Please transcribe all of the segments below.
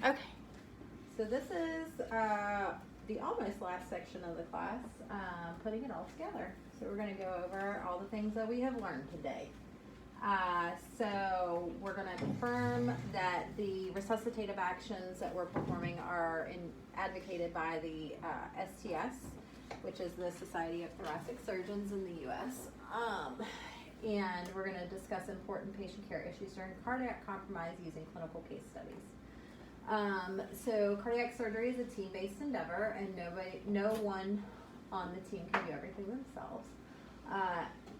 Okay, so this is the almost last section of the class, putting it all together. So we're going to go over all the things that we have learned today. So we're going to confirm that the resuscitative actions that we're performing are advocated by the STS, which is the Society of Thoracic Surgeons in the U.S. And we're going to discuss important patient care issues during cardiac compromise using clinical case studies. So cardiac surgery is a team-based endeavor, and no one on the team can do everything themselves.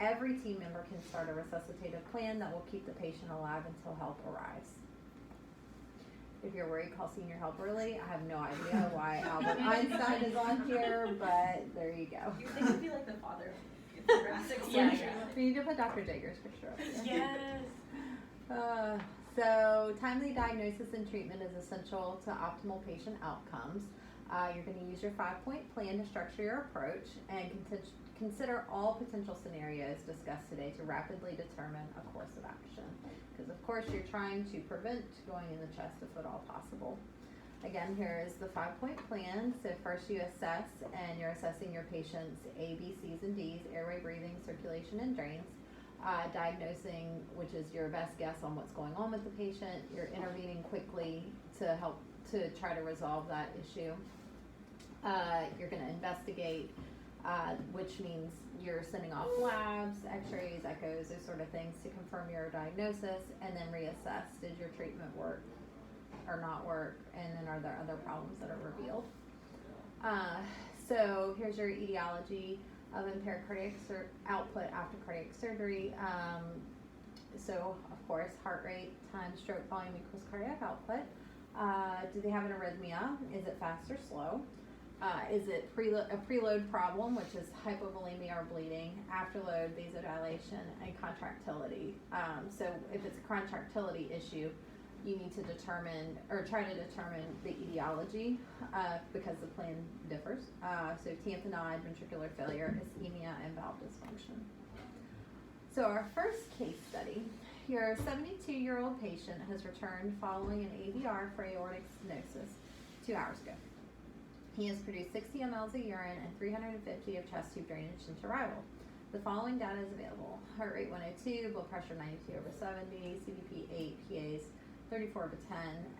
Every team member can start a resuscitative plan that will keep the patient alive until help arrives. If you're worried, call senior help early. I have no idea why Albert Einstein is on here, but there you go. You think he'd be like the father of thoracic surgery. We need to put Dr. Jager's picture up there. Yes. So timely diagnosis and treatment is essential to optimal patient outcomes. You're going to use your 5-point plan to structure your approach and consider all potential scenarios discussed today to rapidly determine a course of action. Because of course you're trying to prevent going in the chest if at all possible. Again, here is the 5-point plan. So first you assess, and you're assessing your patient's A, B, C's, and D's, airway, breathing, circulation, and drains. Diagnosing, which is your best guess on what's going on with the patient. You're intervening quickly to help to try to resolve that issue. You're going to investigate, which means you're sending off labs, x-rays, echoes, those sort of things to confirm your diagnosis, and then reassess. Did your treatment work or not work? And then are there other problems that are revealed? So here's your etiology of impaired cardiac output after cardiac surgery. So of course, heart rate times stroke volume equals cardiac output. Do they have an arrhythmia? Is it fast or slow? Is it a preload problem, which is hypovolemia or bleeding, afterload, vasodilation, and contractility? So if it's a contractility issue, you need to determine or try to determine the etiology because the plan differs. So tamponade, ventricular failure, ischemia, and valve dysfunction. So our first case study, your 72-year-old patient has returned following an AVR for aortic stenosis 2 hours ago. He has produced 60 mLs of urine and 350 of chest tube drainage since arrival. The following data is available: heart rate 102, blood pressure 92/70, CVP 8, PAs 34/10,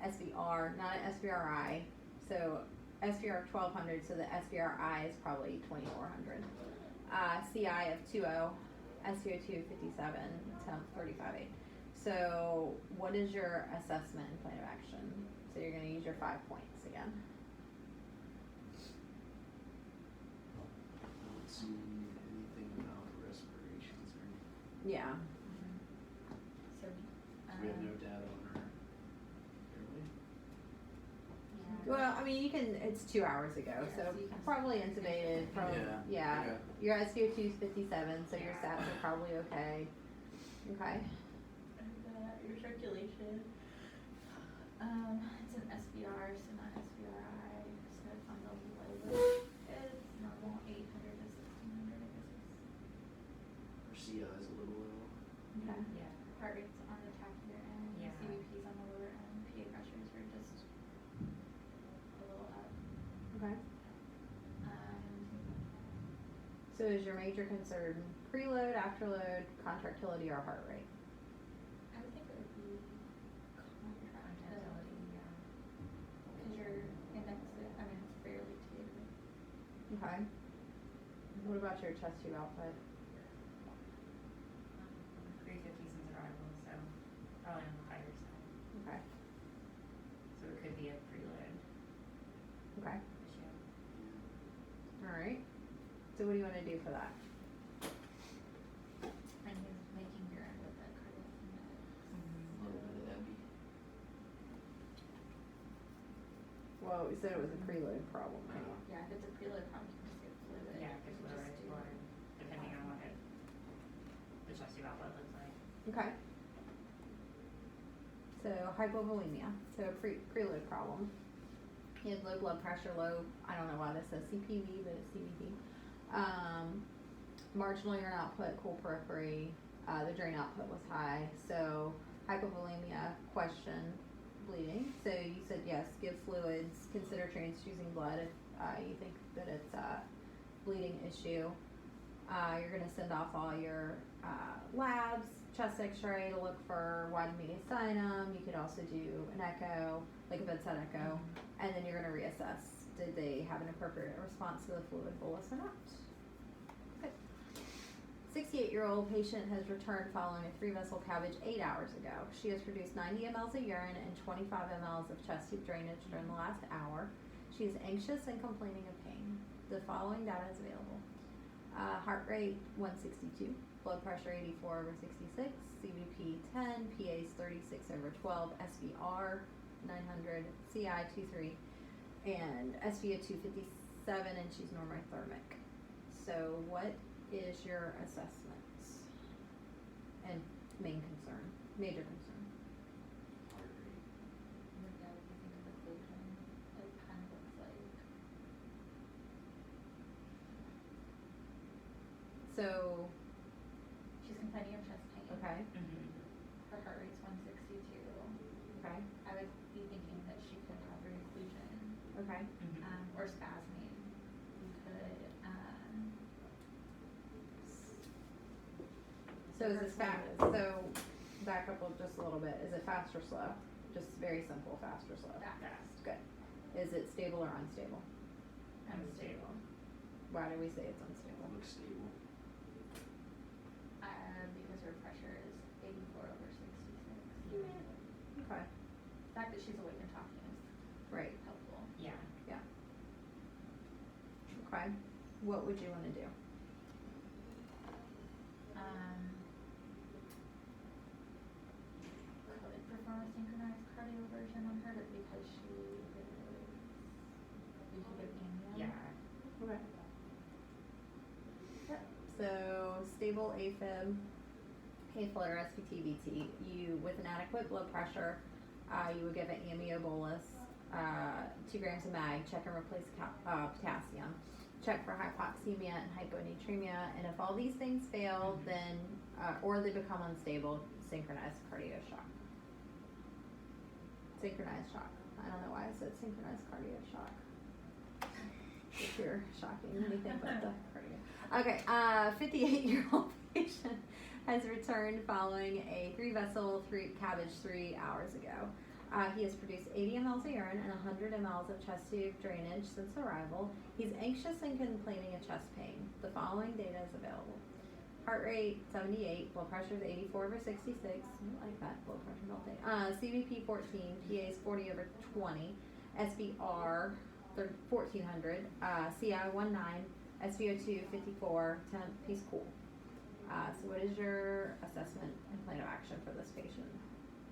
SVR, not an SVRI, so SVR 1200, so the SVRI is probably 2400. CI of 20, SVO2 57, temp 35/8. So what is your assessment and plan of action? So you're going to use your 5 points again. See anything about respirations or anything? Yeah. So, We have no data on her airway. Well, I mean, you can. It's 2 hours ago, Yeah, so so you can- probably intubated. Probably, yeah. Okay. Your SVO2 is 57, so your stats are probably okay. Okay. Your circulation. It's an SVR, so not SVRI. So it's on the low. It's normal 800 to 1600, I guess. Her CI is a little low. Okay. Yeah. Heart rate's on the tachymeter end. Yeah. CVP's on the lower end. PA pressures are just a little up. Okay. Um, So is your major concern preload, afterload, contractility, or heart rate? I would think it would be contractility. yeah. Because your index, it's fairly tapered. Okay. What about your chest tube output? 350 since arrival, so probably on the higher side. Okay. So it could be a preload Okay. issue. All right. So what do you want to do for that? And he's making urine with the cardiac index. A little bit of epi. Well, we said it was a preload problem, right? Yeah, if it's a preload problem, you can just get fluid. Yeah, because You lower just do- blood, depending on what the chest tube output looks like. Okay. So hypovolemia, so a preload problem. He had low blood pressure, I don't know why this says CPV, but it's CVP. Marginal urine output, cool periphery, the drain output was high. So hypovolemia, question, bleeding. So you said yes, give fluids, consider transfusing blood if you think that it's a bleeding issue. You're gonna send off all your labs, chest x-ray to look for wide and mediastinum. You could also do an echo, like a bedside echo, and then you're gonna reassess. Did they have an appropriate response to the fluid bolus or not? Good. 68-year-old patient has returned following a 3-vessel cabbage 8 hours ago. She has produced 90 mLs of urine and 25 mLs of chest tube drainage during the last hour. She is anxious and complaining of pain. The following data is available. Heart rate 162, blood pressure 84/66, CVP 10, PA's 36/12, SVR 900, CI 23, and SVO 257, and she's normothermic. So what is your assessment and major concern? Heart rate. Yeah, what do you think of the occlusion? It kind of looks like, So, she's complaining of chest pain. okay, Her heart rate's 162. okay, I would be thinking that she could have occlusion, okay. or spasming. You could, So is this fast? So back up just a little bit. Is it fast or slow? Just very simple, fast or slow? fast. Good. Is it stable or unstable? Unstable. Why do we say it's unstable? Looks stable. Because her pressure is 84/66. Okay. The fact that she's awake and talking is Right. helpful. Yeah. Okay. What would you want to do? Could perform a synchronized cardioversion on her, but because we could give amnion. Yeah. Okay. Yep. So stable AFib, A-flutter, SVT-VT. You, with an adequate blood pressure, you would give an amio bolus, 2 grams of mag, check and replace potassium, check for hypoxemia and hyponatremia, and if all these things fail, then, or they become unstable, synchronized cardio shock. Synchronized shock. I don't know why I said synchronized cardio shock. If you're shocking anything but the cardio. Okay, 58-year-old patient has returned following a 3-vessel cabbage 3 hours ago. He has produced 80 mLs of urine and 100 mLs of chest tube drainage since arrival. He's anxious and complaining of chest pain. The following data is available. Heart rate 78, blood pressure is 84/66. I like that blood pressure, don't they? CVP 14, PA's 40/20, SVR 1400, CI 19, SVO2 54, temp, he's cool. So what is your assessment and plan of action for this patient?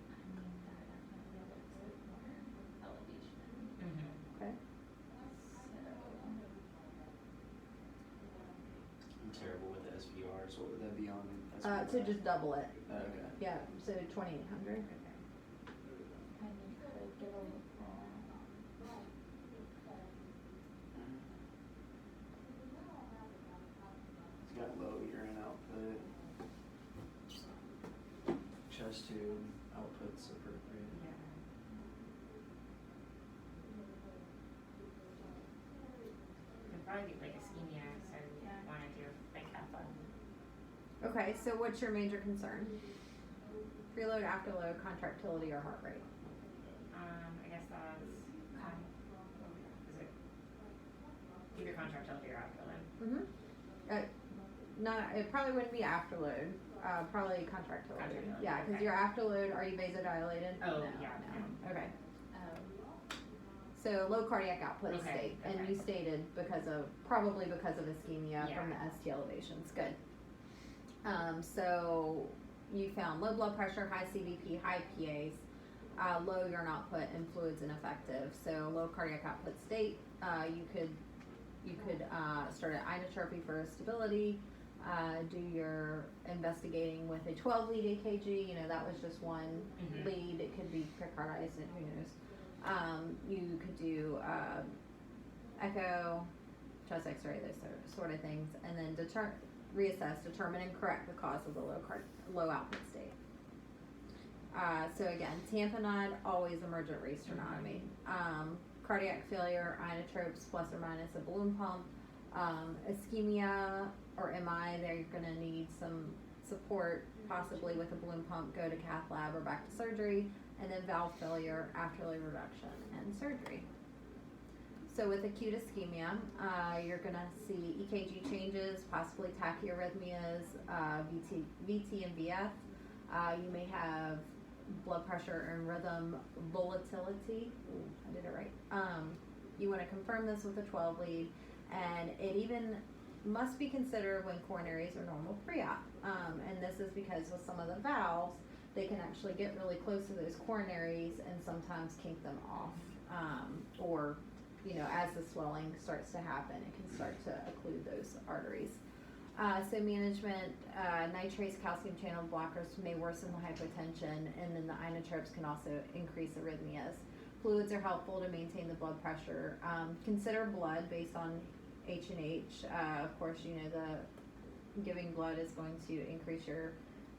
I mean, that definitely looks like more elevation. Okay. I'm terrible with the SVR, so what would that be on? So just double it. Okay. Yeah, so 2800. And you could give a little, It's got low urine output. Chest tube output's appropriate. Yeah. Could probably be like ischemia, so we Yeah. wanna do like kappa. Okay, so what's your major concern? Preload, afterload, contractility, or heart rate? I guess that's is it either contractility or afterload? Not, it probably wouldn't be afterload. Probably contractility. Contractility, Yeah, because okay. your afterload, are you vasodilated? Oh, No, yeah, no. Okay. oh, So low cardiac output Okay, state, and okay. you stated probably because of ischemia Yeah. from the ST elevations. Good. So you found low blood pressure, high CVP, high PAs, low urine output, and fluids ineffective. So low cardiac output state. You could start an inotropy for stability. Do your investigating with a 12 lead EKG. You know, that was just one lead. It could be pericarditis, and who knows. You could do echo, chest X-ray, those sort of things, and then reassess, determine, and correct the cause of the low output state. So again, tamponade, always emergent race sternotomy. Cardiac failure, inotropes plus or minus a balloon pump. Ischemia or MI, they're gonna need some support, possibly with a balloon pump, go to cath lab or back to surgery. And then valve failure, afterload reduction, and surgery. So with acute ischemia, you're gonna see EKG changes, possibly tachyarrhythmias, VT and VF. You may have blood pressure and rhythm volatility. Ooh, I did it right. You want to confirm this with a 12 lead, and it even must be considered when coronaries are normal pre-op. And this is because with some of the valves, they can actually get really close to those coronaries and sometimes kink them off, or as the swelling starts to happen, it can start to occlude those arteries. So management, nitrates, calcium channel blockers may worsen the hypotension, and then the inotropes can also increase arrhythmias. Fluids are helpful to maintain the blood pressure. Consider blood based on H&H. Of course, the giving blood is going to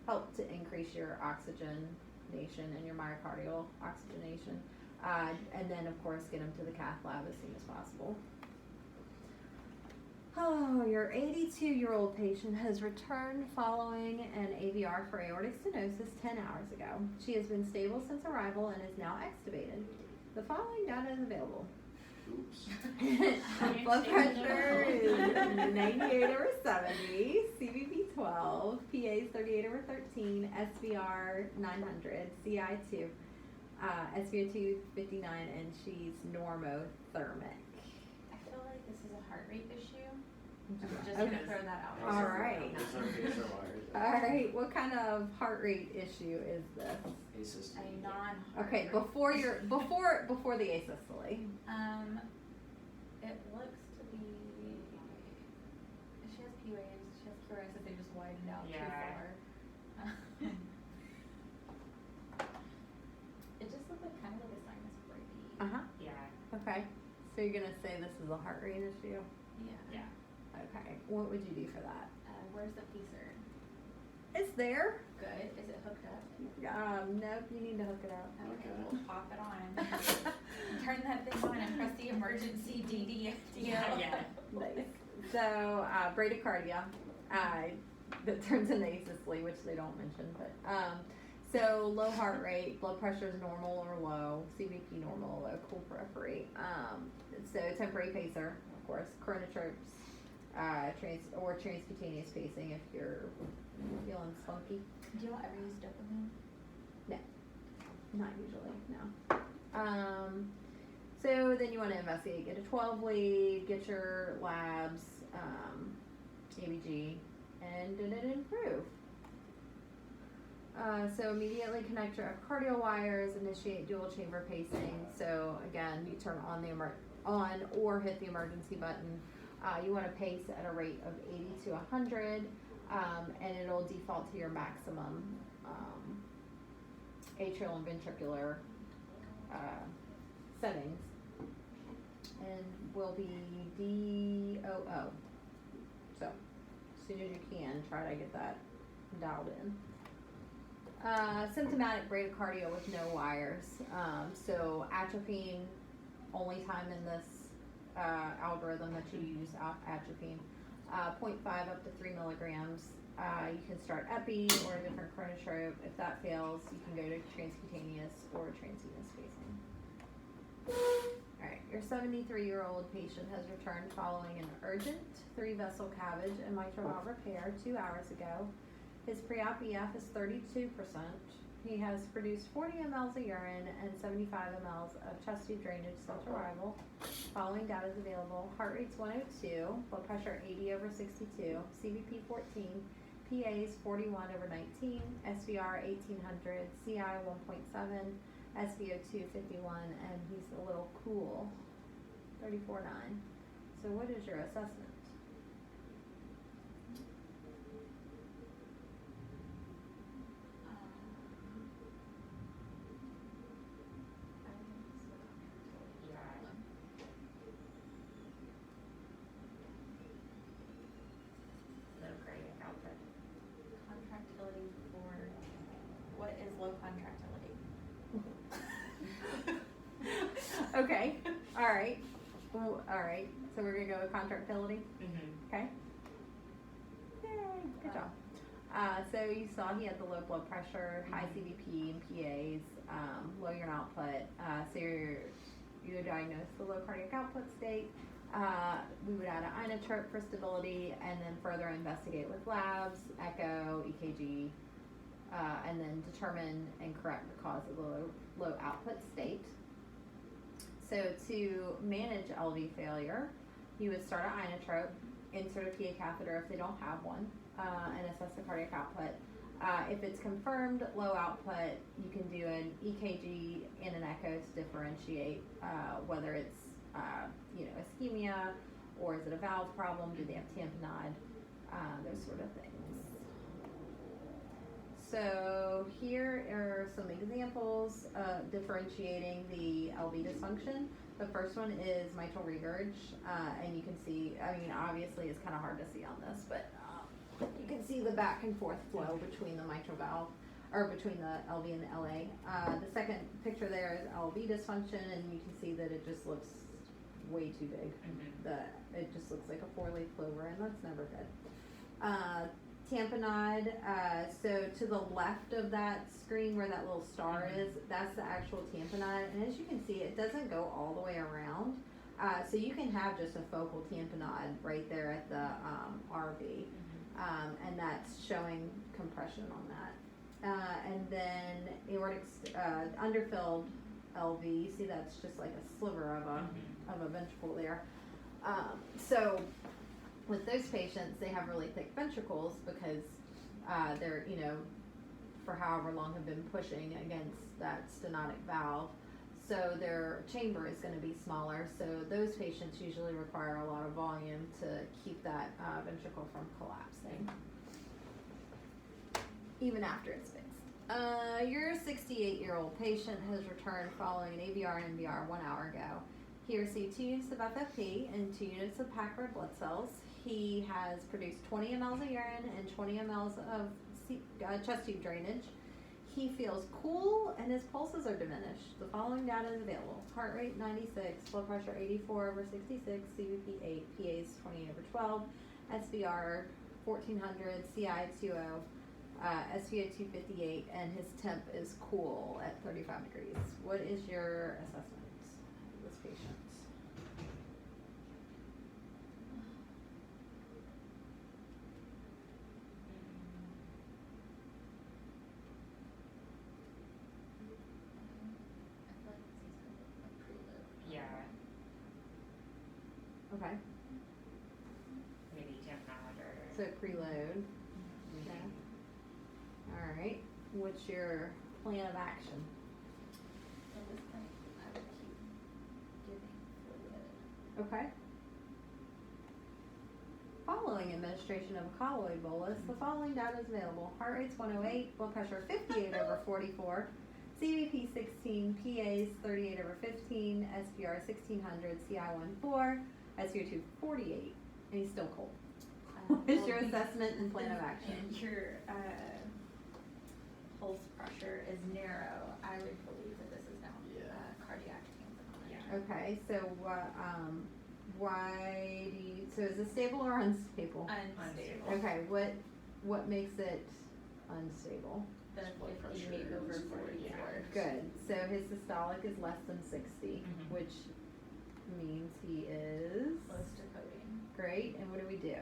help to increase your oxygenation and your myocardial oxygenation. And then, of course, get them to the cath lab as soon as possible. Oh, your 82-year-old patient has returned following an AVR for aortic stenosis 10 hours ago. She has been stable since arrival and is now extubated. The following data is available. Oops. Blood pressure is 98/70, CVP 12, PA's 38/13, SVR 900, CI 2, SVO2 59, and she's normothermic. I feel like this is a heart rate issue. Yeah. Just Okay. gonna throw that out. All right. It's our case of ours. All right, what kind of heart rate issue is this? Asystole. A non-heart Okay, rate. before the asystole. It looks to be. She has P waves. She has Q waves that they just widened out Yeah. too far. It just looked like kind of like a sinus breaking. Uh-huh. Yeah. Okay. So you're gonna say this is a heart rate issue? Yeah. Yeah. Okay. What would you do for that? Where's the pacer? It's there. Good. Is it hooked up? Nope, you need to hook it up. Okay, Okay. we'll pop it on. Turn that thing on and press the emergency DD. Yeah. Nice. So, bradycardia, that turns into asystole, which they don't mention, but, so low heart rate, blood pressure is normal or low, CVP normal, low, cool periphery. So temporary pacer, of course, chronotropes, transcutaneous pacing if you're feeling spunky. Do y'all ever use dopamine? Not usually, no. So then you want to investigate, get a 12 lead, get your labs, ABG, and did it improve? So immediately connect your epicardial wires, initiate dual chamber pacing. So again, you turn on the on or hit the emergency button. You want to pace at a rate of 80 to 100, and it'll default to your maximum atrial and ventricular settings, and will be DOO. So as soon as you can, try to get that dialed in. Symptomatic bradycardia with no wires. So atropine, only time in this algorithm that you use atropine. 0.5 up to 3 milligrams. You can start epi or a different chronotrope. If that fails, you can go to transcutaneous or transvenous spacing. Alright, your 73-year-old patient has returned following an urgent 3-vessel CABG and mitral valve repair 2 hours ago. His pre-op EF is 32%. He has produced 40 mLs of urine and 75 mLs of chest tube drainage since arrival. Following data is available. Heart rate's 102, blood pressure 80/62, CVP 14, PA's 41/19, SVR 1800, CI 1.7, SVO2 51, and he's a little cool, 34.9. So what is your assessment? Contractility for what is low contractility? Okay, alright. Well, alright, so we're gonna go with contractility, Mm-hmm. okay? Yay, good job. So you saw he had the low blood pressure, high CVP and PAs, low urine output, so you're diagnosed with low cardiac output state. We would add an inotrope for stability and then further investigate with labs, echo, EKG, and then determine and correct the cause of the low output state. So to manage LV failure, you would start an inotrope, insert a PA catheter if they don't have one, and assess the cardiac output. If it's confirmed low output, you can do an EKG and an echo to differentiate whether it's ischemia or is it a valve problem, do they have tamponade, those sort of things. So here are some examples of differentiating the LV dysfunction. The first one is mitral regurg, and you can see, obviously it's kind of hard to see on this, but you can see the back and forth flow between the mitral valve, or between the LV and the LA. The second picture there is LV dysfunction, and you can see that it just looks way too big. Mm-hmm. It just looks like a 4-leaf clover, and that's never good. Tamponade, so to the left of that screen where that little star is, that's the actual tamponade, and as you can see, it doesn't go all the way around. So you can have just a focal tamponade right there at the RV, and that's showing compression on that. And then aortic underfilled LV, you see that's just like a sliver of a ventricle there. So with those patients, they have really thick ventricles because they're, for however long have been pushing against that stenotic valve. So their chamber is going to be smaller. So those patients usually require a lot of volume to keep that ventricle from collapsing, even after it's fixed. Your 68-year-old patient has returned following an AVR and MVR 1 hour ago. He received 2 units of FFP and 2 units of packed red blood cells. He has produced 20 mLs of urine and 20 mLs of chest tube drainage. He feels cool and his pulses are diminished. The following data is available. Heart rate 96, blood pressure 84/66, CVP 8, PAs 28/12, SVR 1400, CI 20, SVO 258, and his temp is cool at 35 degrees. What is your assessment of this patient? Yeah, Okay, maybe tamponade or. so preload. Okay. All right. What's your plan of action? At this point, I would keep giving fluid. Okay. Following administration of a colloid bolus, the following data is available. Heart rate's 108, blood pressure 58/44, CVP 16, PAs 38/15, SVR 1600, CI 14, SVO2 48, and he's still cold. What is your assessment and plan of action? And your pulse pressure is narrow. I would believe that this is now cardiac tamponade. Yeah. Okay, so why do you, so is it stable or unstable? Unstable. Okay, what makes it unstable? The Blood 58 pressure over is 44. Good, so his systolic is less than 60, Mhm. which means he is, Close to coding. great, and what do we do?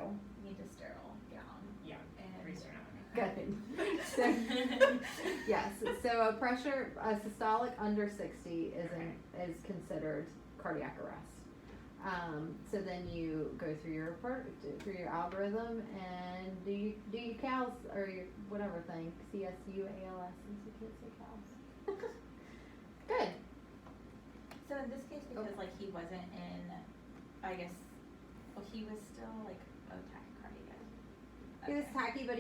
Need a sterile gown. Yeah, And research. Good. So, yes, so a systolic under 60 is considered cardiac arrest. So then you go through your algorithm and do you CALS or your whatever thing, CSUALS, since you can't say CALS. Good. So in this case, because like he wasn't in, I guess, well, he was still like tachycardia. He was Okay. tacky, but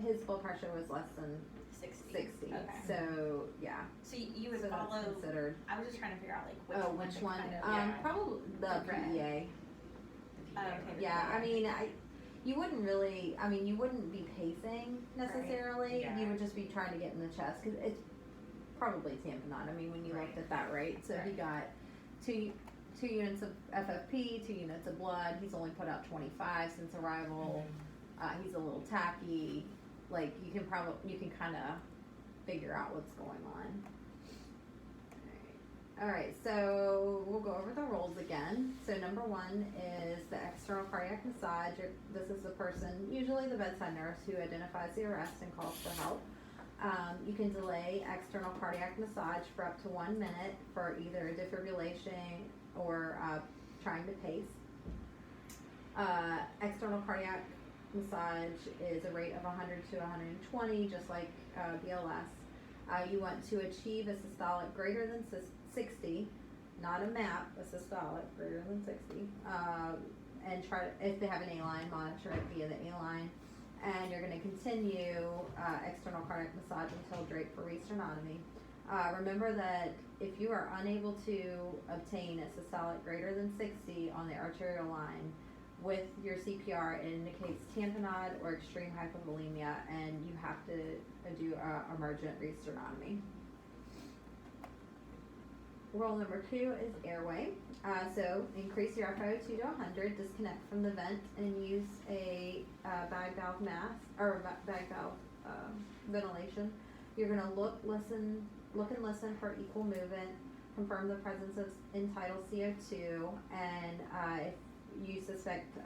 his blood pressure was less than 60. 60. Okay. So yeah. So you would So that's follow. considered. I was just trying to figure out like which Oh, one. which to one? Kind of, Yeah. Probably the The red. PEA. Oh, okay. Yeah, I mean, you wouldn't really, you wouldn't be pacing necessarily. Yeah. You would just be trying to get in the chest because it's probably tamponade. I mean, when you looked at that rate, so he Right. got two units of FFP, 2 units of blood. He's only put out 25 since arrival. He's a little tacky. Like, you can kind of figure out what's going on. Alright, so we'll go over the roles again. So number 1 is the external cardiac massage. This is the person, usually the bedside nurse, who identifies the arrest and calls for help. You can delay external cardiac massage for up to 1 minute for either defibrillation or trying to pace. External cardiac massage is a rate of 100 to 120, just like BLS. You want to achieve a systolic greater than 60, not a MAP, a systolic greater than 60, and try to, if they have an A-line, monitor it via the A-line. And you're going to continue external cardiac massage until drape for resternotomy. Remember that if you are unable to obtain a systolic greater than 60 on the arterial line with your CPR, it indicates tamponade or extreme hypovolemia, and you have to do emergent resternotomy. Role number 2 is airway. So increase your FiO2 to 100, disconnect from the vent, and use a bag valve mask or bag valve ventilation. You're going to look and listen for equal movement, confirm the presence of end-tidal CO2, and if you suspect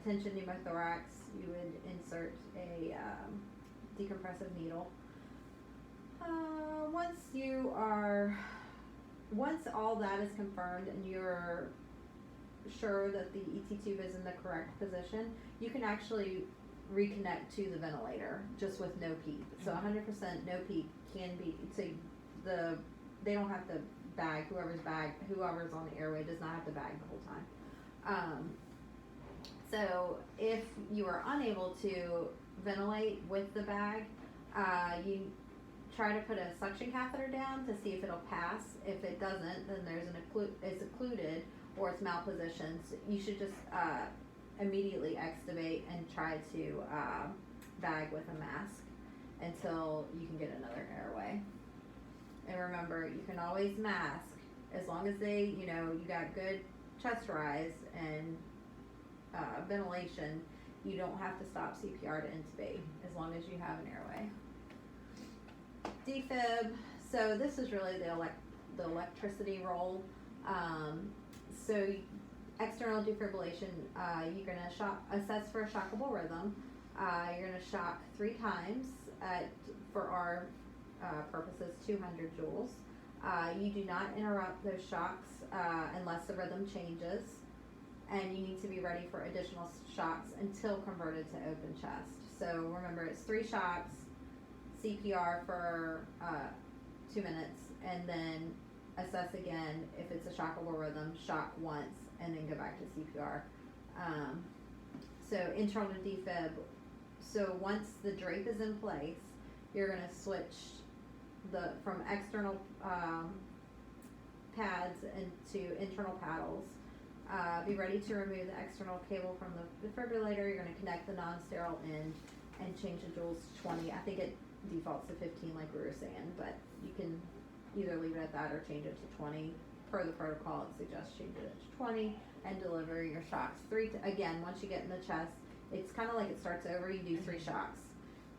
tension pneumothorax, you would insert a decompressive needle. Once all that is confirmed and you're sure that the ET tube is in the correct position, you can actually reconnect to the ventilator just with no PEEP. So 100% no PEEP can be, so they don't have to bag, whoever's on the airway does not have to bag the whole time. So if you are unable to ventilate with the bag, you try to put a suction catheter down to see if it'll pass. If it doesn't, then it's occluded or it's malpositioned. So you should just immediately extubate and try to bag with a mask until you can get another airway. And remember, you can always mask as long as you got good chest rise and ventilation. You don't have to stop CPR to intubate as long as you have an airway. Defib, so this is really the electricity role. So external defibrillation, you're going to assess for a shockable rhythm. You're going to shock 3 times for our purposes, 200 joules. You do not interrupt those shocks unless the rhythm changes, and you need to be ready for additional shocks until converted to open chest. So remember, it's 3 shocks, CPR for 2 minutes, and then assess again if it's a shockable rhythm, shock once, and then go back to CPR. So internal defib, so once the drape is in place, you're going to switch from external pads into internal paddles. Be ready to remove the external cable from the defibrillator. You're going to connect the non-sterile end and change the joules to 20. I think it defaults to 15 like we were saying, but you can either leave it at that or change it to 20. Per the protocol, it suggests change it to 20 and deliver your shocks. Again, once you get in the chest, it's kind of like it starts over. You do 3 shocks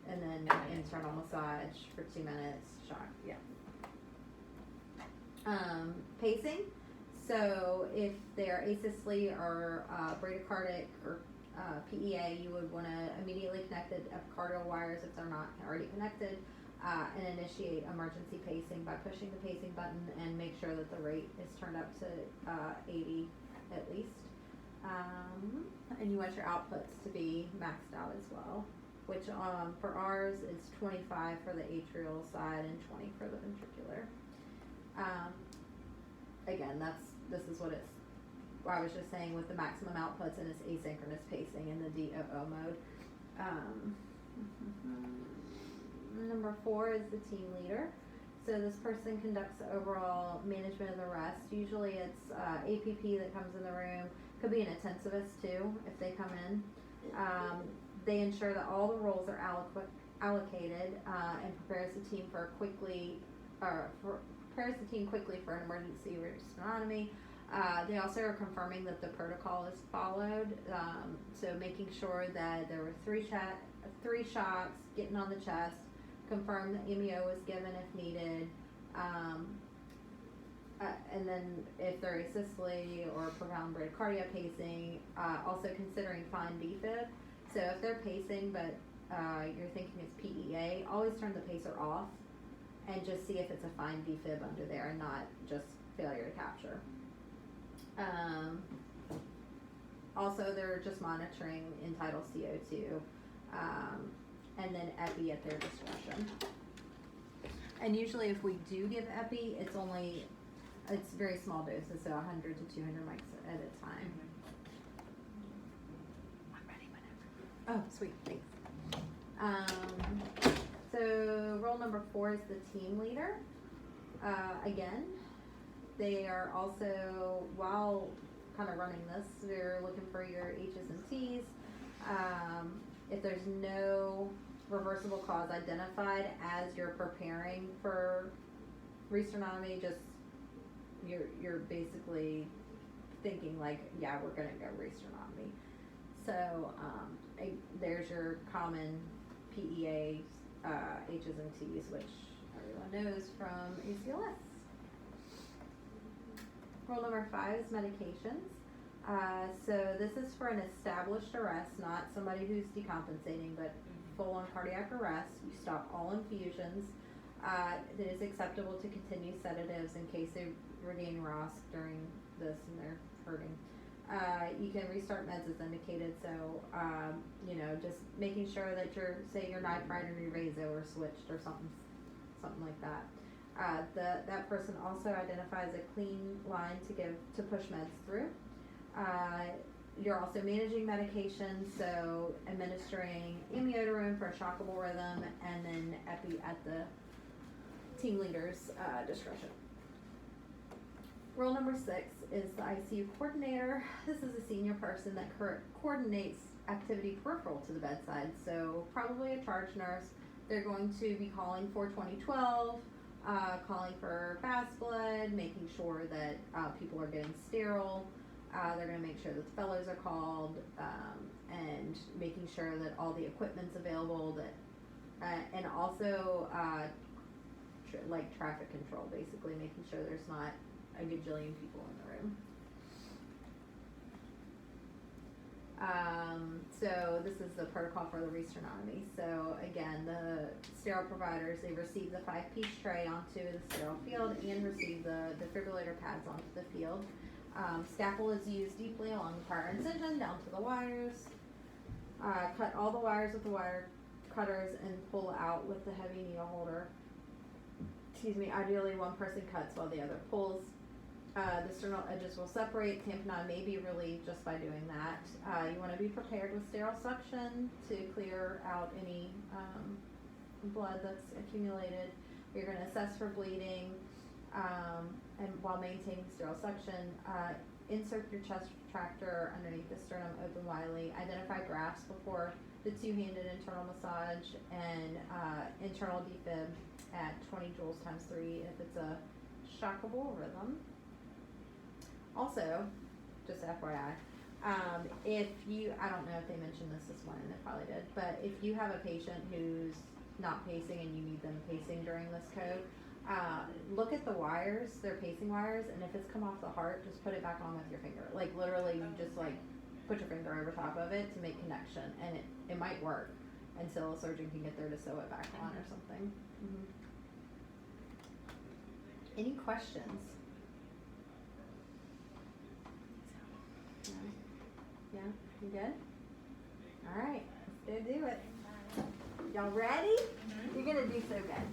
and then internal massage for 2 minutes, shock, yeah. Pacing. So if they're asystole or bradycardic or PEA, you would want to immediately connect the epicardial wires if they're not already connected, and initiate emergency pacing by pushing the pacing button and make sure that the rate is turned up to 80 at least. And you want your outputs to be maxed out as well, which for ours it's 25 for the atrial side and 20 for the ventricular. Again, this is what I was just saying with the maximum outputs, and it's asynchronous pacing in the DOO mode. Number 4 is the team leader. So this person conducts the overall management of the rest. Usually it's APP that comes in the room. Could be an intensivist too if they come in. They ensure that all the roles are allocated and prepares the team quickly for an emergency resternotomy. They also are confirming that the protocol is followed, so making sure that there were three shocks, getting on the chest, confirm that MEO was given if needed, and then if they're asystole or profound bradycardia pacing, also considering fine defib. So if they're pacing but you're thinking it's PEA, always turn the pacer off and just see if it's a fine defib under there and not just failure to capture. Also, they're just monitoring entitled CO2, and then epi at their discretion. And usually if we do give epi, it's very small doses, so 100 to 200 mics at a time. I'm ready whenever. Oh, sweet, thanks. So role number 4 is the team leader. Again, they are also, while kind of running this, they're looking for your H's and T's. If there's no reversible cause identified as you're preparing for resternotomy, just you're basically thinking like, yeah, we're gonna go resternotomy. So there's your common PEA H's and T's, which everyone knows from ACLS. Rule number 5 is medications. So this is for an established arrest, not somebody who's decompensating, but full-on cardiac arrest. You stop all infusions. It is acceptable to continue sedatives in case they regain ROSC during this and they're hurting. You can restart meds as indicated, so just making sure that your nitrite and your vaso are switched or something like that. That person also identifies a clean line to push meds through. You're also managing medication, so administering amiodarone for a shockable rhythm, and then epi at the team leader's discretion. Rule number 6 is the ICU coordinator. This is a senior person that coordinates activity peripheral to the bedside, so probably a charge nurse. They're going to be calling for 2012, calling for fast blood, making sure that people are getting sterile. They're going to make sure that the fellows are called, and making sure that all the equipment's available, and also like traffic control, basically making sure there's not a gajillion people in the room. So this is the protocol for the resternotomy. So again, the sterile providers, they receive the 5-piece tray onto the sterile field and receive the defibrillator pads onto the field. Scalpel is used deeply along the prior incision down to the wires. Cut all the wires with the wire cutters and pull out with the heavy needle holder. Ideally one person cuts while the other pulls. The sternal edges will separate. Tamponade may be relieved just by doing that. You want to be prepared with sterile suction to clear out any blood that's accumulated. You're going to assess for bleeding, and while maintaining sterile suction, insert your chest retractor underneath the sternum open widely. Identify grafts before the 2-handed internal massage, and internal defib at 20 joules times 3 if it's a shockable rhythm. Also, just FYI, if you, I don't know if they mentioned this morning, they probably did, but if you have a patient who's not pacing and you need them pacing during this code, look at the wires, their pacing wires, and if it's come off the heart, just put it back on with your finger. Like literally, you just like put your finger over top of it to make connection, and it might work until a surgeon can get there to sew it back on or something. Mm-hmm. Any questions? Yeah, you good? All right, let's go do it. Y'all ready? You're gonna do so good.